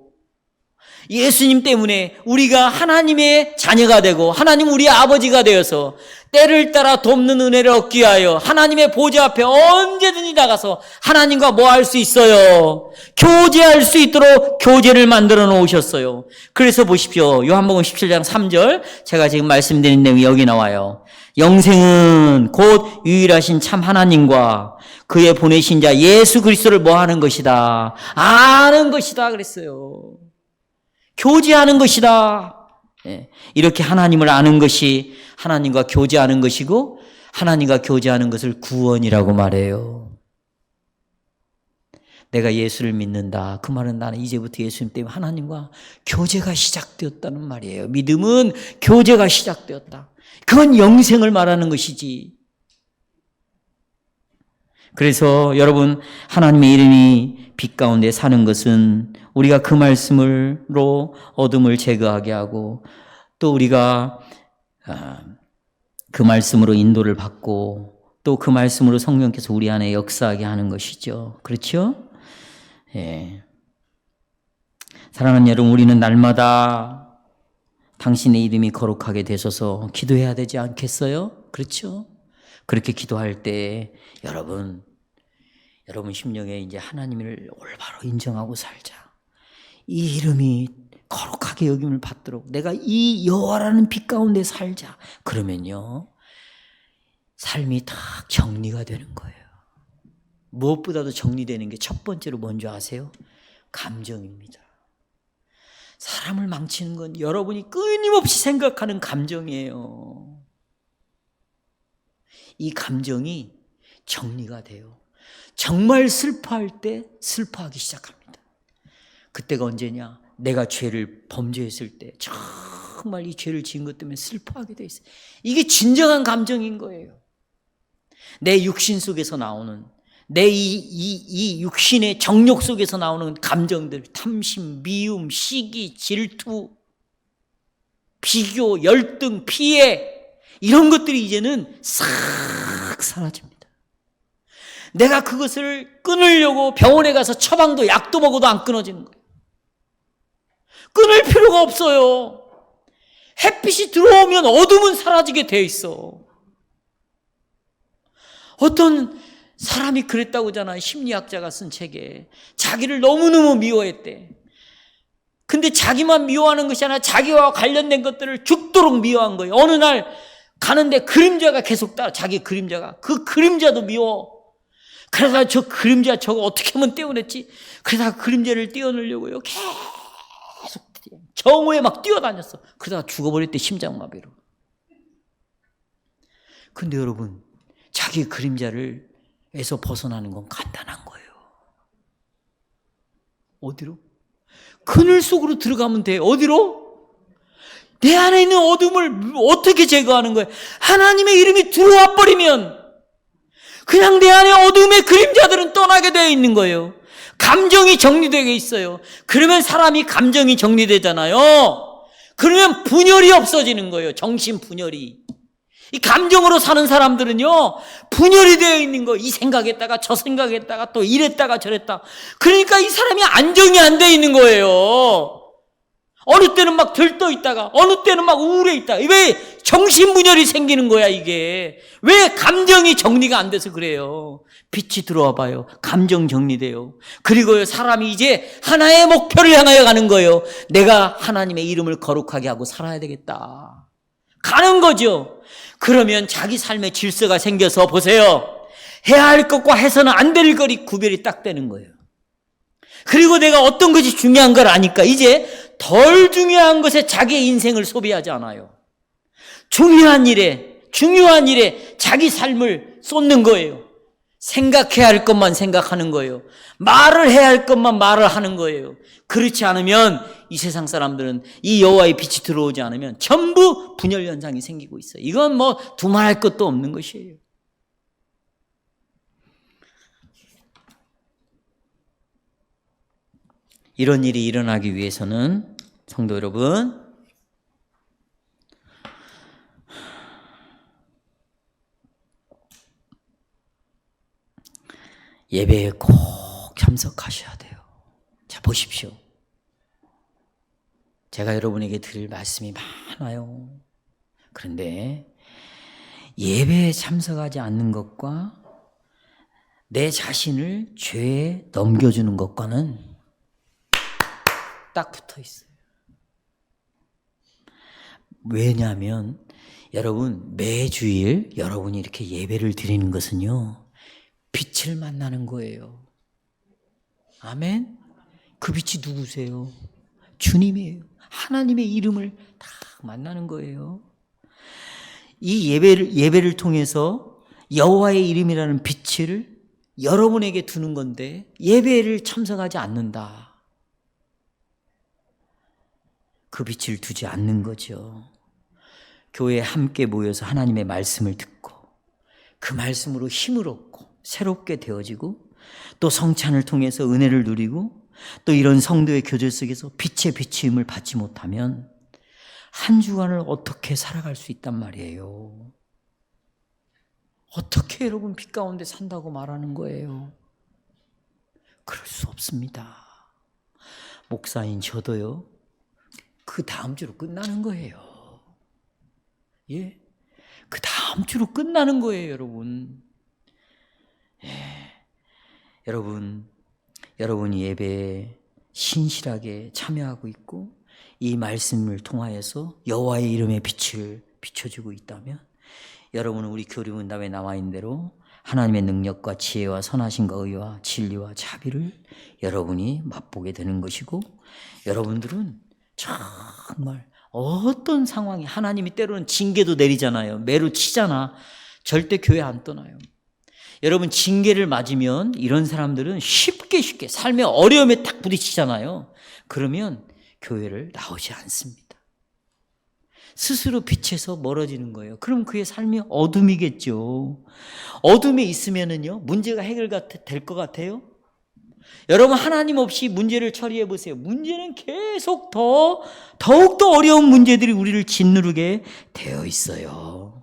예수님 때문에 우리가 하나님의 자녀가 되고 하나님 우리 아버지가 되어서 때를 따라 돕는 은혜를 얻기 위하여 하나님의 보좌 앞에 언제든지 나가서 하나님과 뭐 할 수 있어요? 교제할 수 있도록 교제를 만들어 놓으셨어요. 그래서 보십시오. 요한복음 17장 3절 제가 지금 말씀드린 내용이 여기 나와요. 영생은 곧 유일하신 참 하나님과 그의 보내신 자 예수 그리스도를 뭐 하는 것이다? 아는 것이다 그랬어요. 교제하는 것이다. 이렇게 하나님을 아는 것이 하나님과 교제하는 것이고 하나님과 교제하는 것을 구원이라고 말해요. 내가 예수를 믿는다. 그 말은 나는 이제부터 예수님 때문에 하나님과 교제가 시작되었다는 말이에요. 믿음은 교제가 시작되었다. 그건 영생을 말하는 것이지. 그래서 여러분 하나님의 이름이 빛 가운데 사는 것은 우리가 그 말씀으로 어둠을 제거하게 하고 또 우리가 그 말씀으로 인도를 받고 또 그 말씀으로 성령께서 우리 안에 역사하게 하는 것이죠. 그렇죠? 예. 사랑하는 여러분, 우리는 날마다 당신의 이름이 거룩하게 되셔서 기도해야 되지 않겠어요? 그렇죠? 그렇게 기도할 때 여러분 심령에 이제 하나님을 올바로 인정하고 살자. 이 이름이 거룩하게 여김을 받도록 내가 이 여호와라는 빛 가운데 살자. 그러면요, 삶이 다 정리가 되는 거예요. 무엇보다도 정리되는 게 첫 번째로 뭔지 아세요? 감정입니다. 사람을 망치는 건 여러분이 끊임없이 생각하는 감정이에요. 이 감정이 정리가 돼요. 정말 슬퍼할 때 슬퍼하기 시작합니다. 그때가 언제냐? 내가 죄를 범죄했을 때 정말 이 죄를 지은 것 때문에 슬퍼하게 돼 있어요. 이게 진정한 감정인 거예요. 내 육신 속에서 나오는, 내 이 육신의 정욕 속에서 나오는 감정들, 탐심, 미움, 시기, 질투, 비교, 열등, 피해, 이런 것들이 이제는 싹 사라집니다. 내가 그것을 끊으려고 병원에 가서 처방도 약도 먹어도 안 끊어지는 거예요. 끊을 필요가 없어요. 햇빛이 들어오면 어둠은 사라지게 돼 있어. 어떤 사람이 그랬다고 하잖아요. 심리학자가 쓴 책에. 자기를 너무너무 미워했대. 근데 자기만 미워하는 것이 아니라 자기와 관련된 것들을 죽도록 미워한 거예요. 어느 날 가는데 그림자가 계속 따라, 자기 그림자가. 그 그림자도 미워. 그래서 저 그림자 저거 어떻게 하면 떼어냈지? 그러다가 그림자를 떼어내려고요. 계속 정오에 막 뛰어다녔어. 그러다가 죽어버렸대, 심장마비로. 근데 여러분, 자기 그림자에서 벗어나는 건 간단한 거예요. 어디로? 그늘 속으로 들어가면 돼. 어디로? 내 안에 있는 어둠을 어떻게 제거하는 거예요? 하나님의 이름이 들어와 버리면 그냥 내 안에 어둠의 그림자들은 떠나게 되어 있는 거예요. 감정이 정리되게 있어요. 그러면 사람이 감정이 정리되잖아요. 그러면 분열이 없어지는 거예요. 정신 분열이. 이 감정으로 사는 사람들은요, 분열이 되어 있는 거예요. 이 생각했다가 저 생각했다가 또 이랬다가 저랬다. 그러니까 이 사람이 안정이 안 되어 있는 거예요. 어느 때는 막 들떠 있다가 어느 때는 막 우울해 있다가. 왜 정신분열이 생기는 거야 이게. 왜 감정이 정리가 안 돼서 그래요. 빛이 들어와 봐요. 감정 정리돼요. 그리고요, 사람이 이제 하나의 목표를 향하여 가는 거예요. 내가 하나님의 이름을 거룩하게 하고 살아야 되겠다. 가는 거죠. 그러면 자기 삶의 질서가 생겨서 보세요. 해야 할 것과 해서는 안 될 거리 구별이 딱 되는 거예요. 그리고 내가 어떤 것이 중요한 걸 아니까 이제 덜 중요한 것에 자기의 인생을 소비하지 않아요. 중요한 일에 자기 삶을 쏟는 거예요. 생각해야 할 것만 생각하는 거예요. 말을 해야 할 것만 말을 하는 거예요. 그렇지 않으면 이 세상 사람들은 이 여호와의 빛이 들어오지 않으면 전부 분열 현상이 생기고 있어요. 이건 뭐 두말할 것도 없는 것이에요. 이런 일이 일어나기 위해서는 성도 여러분, 예배에 꼭 참석하셔야 돼요. 자, 보십시오. 제가 여러분에게 드릴 말씀이 많아요. 그런데 예배에 참석하지 않는 것과 내 자신을 죄에 넘겨주는 것과는 딱 붙어 있어요. 왜냐하면 여러분, 매주일 여러분이 이렇게 예배를 드리는 것은요, 빛을 만나는 거예요. 아멘? 그 빛이 누구세요? 주님이에요. 하나님의 이름을 다 만나는 거예요. 이 예배를 통해서 여호와의 이름이라는 빛을 여러분에게 두는 건데 예배를 참석하지 않는다. 그 빛을 두지 않는 거죠. 교회에 함께 모여서 하나님의 말씀을 듣고 그 말씀으로 힘을 얻고 새롭게 되어지고 또 성찬을 통해서 은혜를 누리고 또 이런 성도의 교제 속에서 빛의 비추임을 받지 못하면 한 주간을 어떻게 살아갈 수 있단 말이에요. 어떻게 여러분 빛 가운데 산다고 말하는 거예요? 그럴 수 수 없습니다. 목사인 저도요, 그 다음 주로 끝나는 거예요. 예? 그 다음 주로 끝나는 거예요, 여러분. 예. 여러분이 예배에 신실하게 참여하고 있고 이 말씀을 통하여서 여호와의 이름의 빛을 비춰주고 있다면 여러분은 우리 교리문답에 나와 있는 대로 하나님의 능력과 지혜와 선하심과 의와 진리와 자비를 여러분이 맛보게 되는 것이고, 여러분들은 정말 어떤 상황이, 하나님이 때로는 징계도 내리잖아요. 매로 치잖아. 절대 교회 안 떠나요. 여러분, 징계를 맞으면 이런 사람들은 쉽게 삶의 어려움에 딱 부딪히잖아요. 그러면 교회를 나오지 않습니다. 스스로 빛에서 멀어지는 거예요. 그럼 그의 삶이 어둠이겠죠. 어둠에 있으면은요, 문제가 해결될 것 같아요? 여러분, 하나님 없이 문제를 처리해 보세요. 문제는 계속 더욱더 어려운 문제들이 우리를 짓누르게 되어 있어요.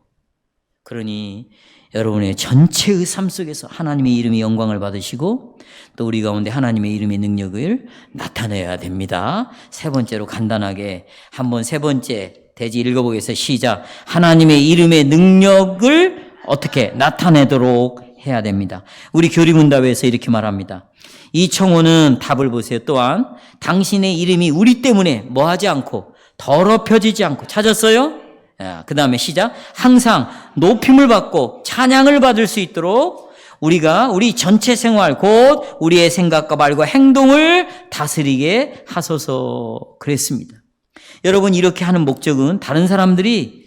그러니 여러분의 전체의 삶 속에서 하나님의 이름이 영광을 받으시고 또 우리 가운데 하나님의 이름의 능력을 나타내야 됩니다. 세 번째로 간단하게 한번 세 번째 대지 읽어보겠습니다. 시작. 하나님의 이름의 능력을 어떻게 나타내도록 해야 됩니다. 우리 교리문답에서 이렇게 말합니다. 이 청혼은 답을 보세요. 또한 당신의 이름이 우리 때문에 뭐하지 않고 더럽혀지지 않고, 찾았어요? 그 다음에 시작. 항상 높임을 받고 찬양을 받을 수 있도록 우리가 우리 전체 생활 곧 우리의 생각과 말과 행동을 다스리게 하소서 그랬습니다. 여러분, 이렇게 하는 목적은 다른 사람들이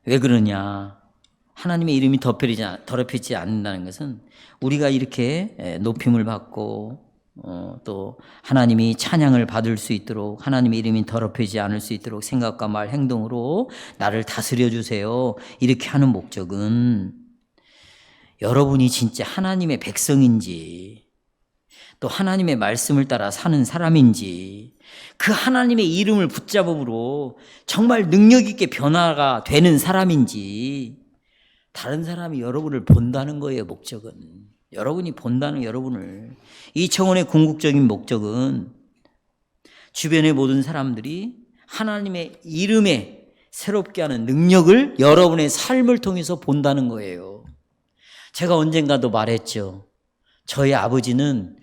왜 그러냐, 하나님의 이름이 더럽히지 않는다는 것은 우리가 이렇게 높임을 받고 또 하나님이 찬양을 받을 수 있도록, 하나님의 이름이 더럽히지 않을 수 있도록 생각과 말, 행동으로 나를 다스려 주세요. 이렇게 하는 목적은 여러분이 진짜 하나님의 백성인지 또 하나님의 말씀을 따라 사는 사람인지, 그 하나님의 이름을 붙잡음으로 정말 능력 있게 변화가 되는 사람인지 다른 사람이 여러분을 본다는 거예요. 목적은 여러분이 본다는, 여러분을, 이 청혼의 궁극적인 목적은 주변의 모든 사람들이 하나님의 이름에 새롭게 하는 능력을 여러분의 삶을 통해서 본다는 거예요. 제가 언젠가도 말했죠. 저희 아버지는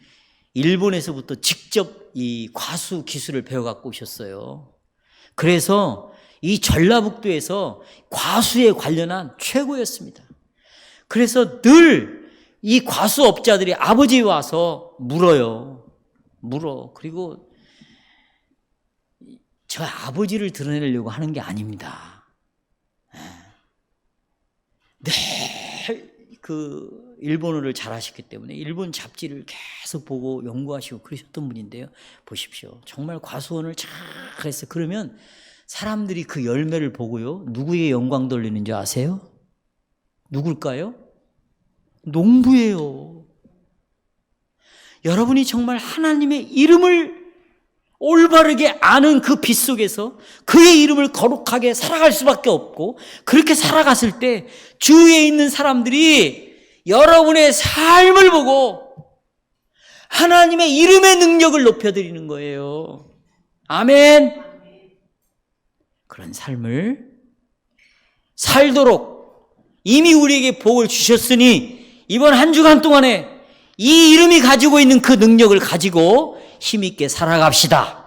일본에서부터 직접 이 과수 기술을 배워갖고 오셨어요. 그래서 이 전라북도에서 과수에 관련한 최고였습니다. 그래서 늘 이 과수업자들이 아버지 와서 물어. 그리고 저 아버지를 드러내려고 하는 게 아닙니다. 그 일본어를 잘하셨기 때문에 일본 잡지를 계속 보고 연구하시고 그러셨던 분인데요. 보십시오. 정말 과수원을 잘 했어요. 그러면 사람들이 그 열매를 보고요, 누구의 영광 돌리는 줄 아세요? 누굴까요? 농부예요. 여러분이 정말 하나님의 이름을 올바르게 아는 그 빛 속에서 그의 이름을 거룩하게 살아갈 수밖에 없고, 그렇게 살아갔을 때 주위에 있는 사람들이 여러분의 삶을 보고 하나님의 이름의 능력을 높여드리는 거예요. 아멘. 그런 삶을 살도록 이미 우리에게 복을 주셨으니 이번 한 주간 동안에 이 이름이 가지고 있는 그 능력을 가지고 힘있게 살아갑시다.